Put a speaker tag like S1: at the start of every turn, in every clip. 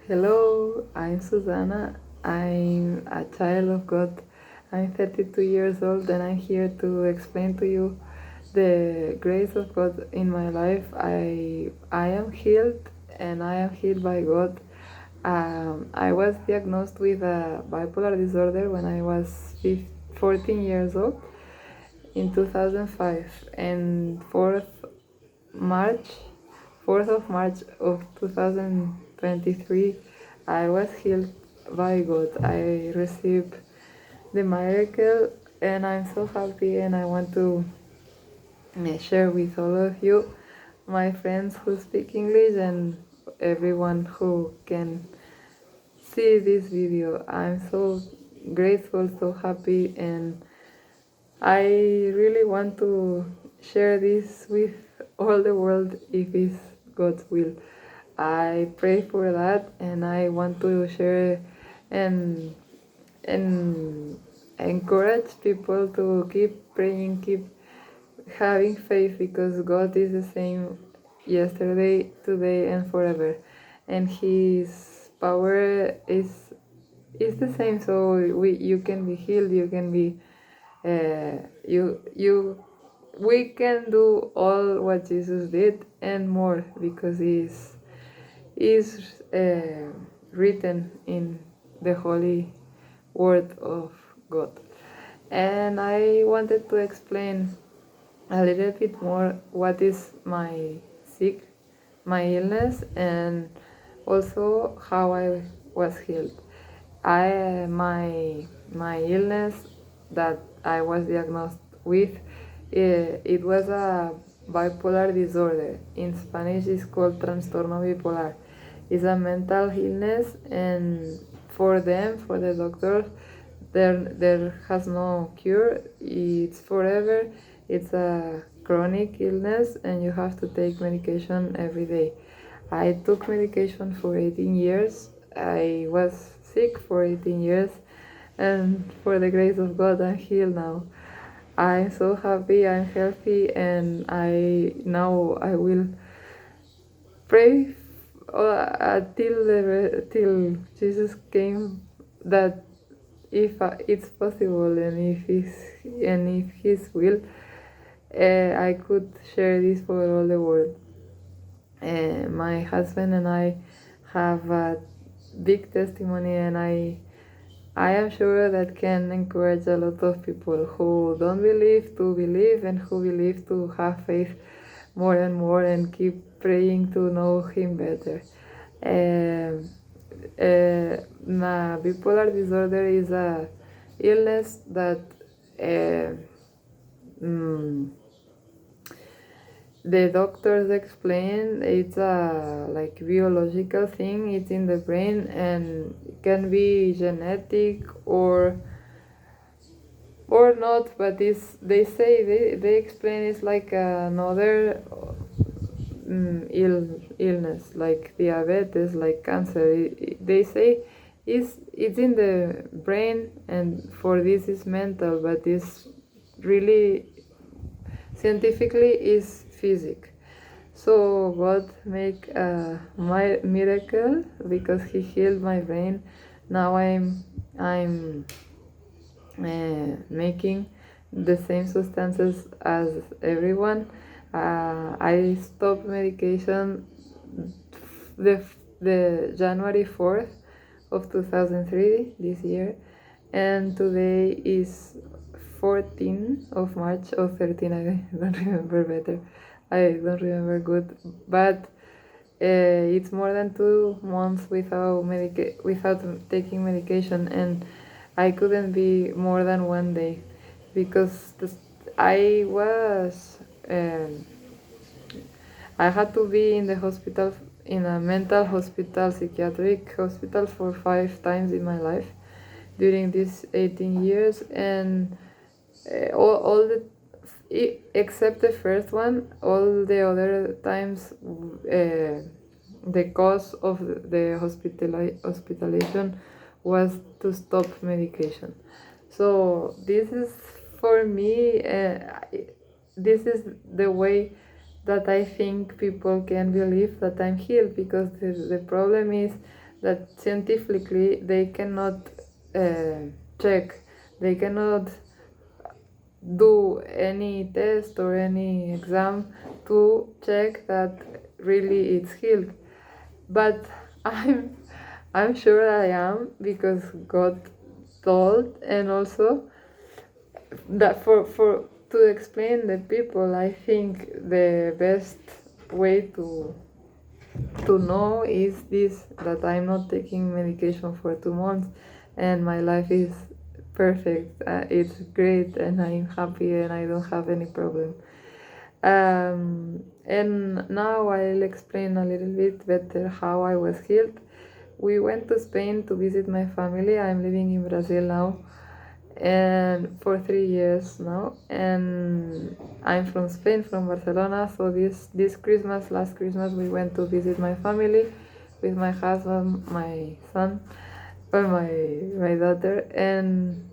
S1: Hello, I'm Susanna. I'm a child of God. I'm 32 years old and I'm here to explain to you the grace of God in my life. I am healed and I am healed by God. I was diagnosed with a bipolar disorder when I was 14 years old in 2005 and March 4th of March of 2023 I was healed by God. I received the miracle and I'm so happy and I want to share with all of you, my friends who speak English and everyone who can see this video. I'm so grateful, so happy, and I really want to share this with all the world if it's God's will. I pray for that and I want to share and and encourage people to keep praying, keep having faith, because God is the same yesterday, today and forever, and his power is the same. So you can be healed, you can be you we can do all what Jesus did and more, because is written in the holy word of God. And I wanted to explain a little bit more what is my illness, and also how I was healed. My illness that I was diagnosed with, it was a bipolar disorder. In Spanish, it's called trastorno bipolar. It's a mental illness, and for the doctors, there has no cure. It's forever. It's a chronic illness, and you have to take medication every day. I took medication for 18 years. I was sick for 18 years, and for the grace of God, I'm healed now. I'm so happy, I'm healthy, and I will pray till Jesus came, that if it's possible and if His will, I could share this for all the world. My husband and I have a big testimony, and I am sure that can encourage a lot of people who don't believe to believe, and who believe to have faith more and more, and keep praying to know Him better. My bipolar disorder is a illness that uh, mm, the doctors explain it's a like biological thing. It's in the brain and it can be genetic or not, but they explain it's like another illness, like diabetes, like cancer. They say it's in the brain, and for this is mental, but it's really scientifically is physic. So God make my miracle, because He healed my brain. Now I'm making the same substances as everyone. I stopped medication the the January 4th of 2003 this year, and today is 14th of March or 13. I don't remember better. I don't remember good, but it's more than 2 months without taking medication, and I couldn't be more than one day, because I was I had to be in the hospital, in a mental hospital, psychiatric hospital, for 5 times in my life during these 18 years, and all the except the first one, all the other times, the cause of the hospitalization was to stop medication. So this is, for me, this is the way that I think people can believe that I'm healed, because the problem is that scientifically they cannot check, they cannot do any test or any exam to check that really it's healed. But I'm sure I am, because God told, and also that for to explain the people, I think the best way to know is this, that I'm not taking medication for 2 months and my life is perfect. It's great and I'm happy and I don't have any problem. And now I'll explain a little bit better how I was healed. We went to Spain to visit my family. I'm living in Brazil now, and for 3 years now, and I'm from Spain, from Barcelona. So this Christmas, last Christmas, we went to visit my family with my husband, my son, or my daughter, and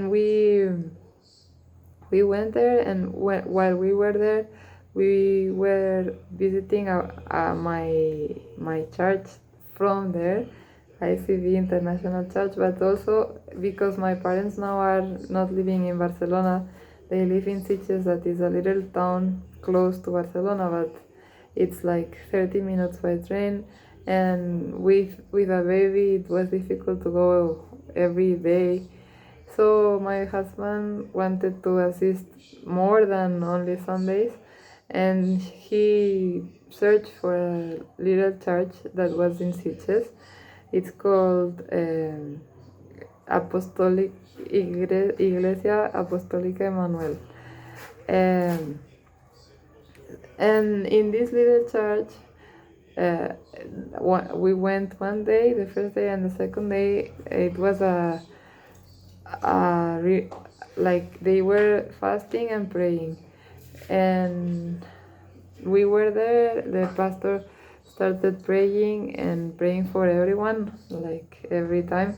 S1: we went there, and while we were there, we were visiting my church from there, ICV International Church. But also because my parents now are not living in Barcelona, they live in Sitges, that is a little town close to Barcelona, but it's like 30 minutes by train, and with a baby it was difficult to go every day. So my husband wanted to assist more than only Sundays, and he searched for a little church that was in Sitges. It's called Apostolic Iglesia Apostolica Emmanuel. And in this little church, we went one day, the first day, and the second day it was like they were fasting and praying, and we were there. The pastor started praying for everyone, like every time,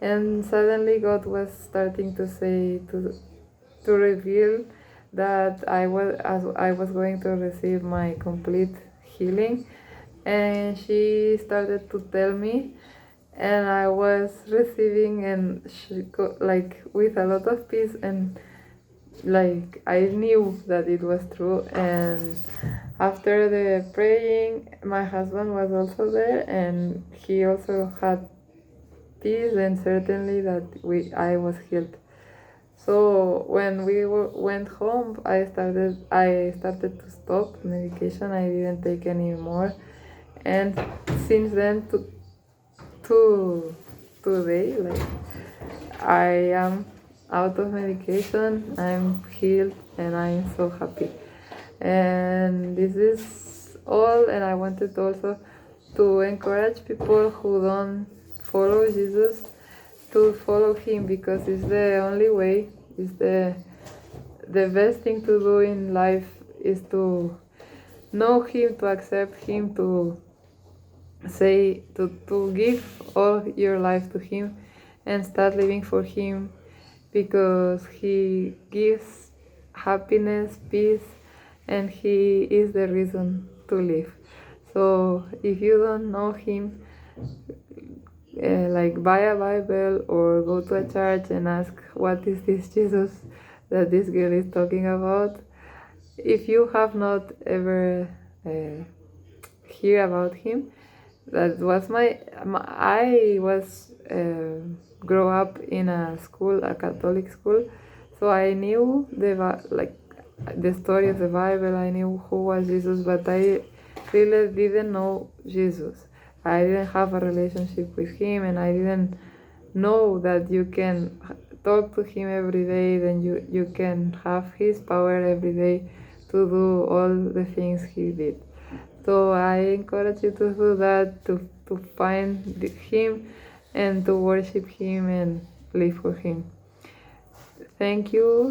S1: and suddenly God was starting to say, to reveal that I was going to receive my complete healing. And she started to tell me, and I was receiving, and she like with a lot of peace, and like I knew that it was true. And after the praying, my husband was also there, and he also had peace and certainly that I was healed. So when we went home, I started to stop medication. I didn't take any more, and since then to today, like, I am out of medication, I'm healed, and I'm so happy. And this is all. And I wanted also to encourage people who don't follow Jesus to follow him, because it's the only way, it's the best thing to do in life, is to know him, to accept him, to say, to give all your life to him and start living for him, because he gives happiness, peace, and he is the reason to live. So if you don't know him, like, buy a Bible or go to a church and ask, what is this Jesus that this girl is talking about? If you have not ever hear about him, that was I was grow up in a Catholic school, so I knew the story of the Bible. I knew who was Jesus, but I really didn't know Jesus. I didn't have a relationship with him, and I didn't know that you can talk to him every day, then you can have his power every day to do all the things he did. So I encourage you to do that, to find him and to worship him and live for him. Thank you.